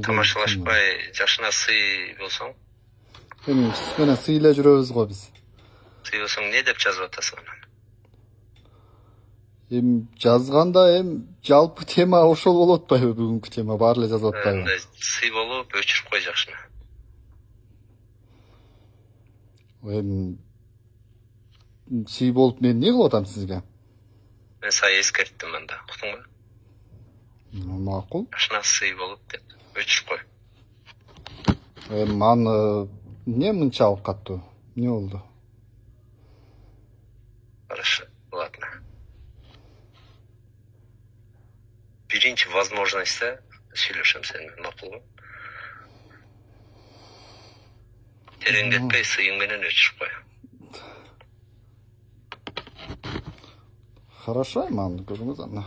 тамашалашпай жашына сый болсоң. Эми сиз менен сыйлап жүрөбүз го биз. Сый болсоң не деп жазып атасың анан? Эми жазганда жалпы тема ошол болуп атпайбы, бүгүнкү тема баары эле жазып атпайбы? Сый болуп өчүрүп кой жакшына. Эми сый болуп мен эмне кылып атам сизге? Мен сага эскерттим анда, уктуңбу? Макул. Жашына сый болуп деп өчүрүп кой. Эми аны эмне мынчалык катуу? Эмне болду? Хорошо, ладно. Биринчи возможностьта сүйлөшөм сен менен, макулбу? Тереңдетпей сыйың менен өчүрүп кой. Хорошо, аны көрүңүз анда.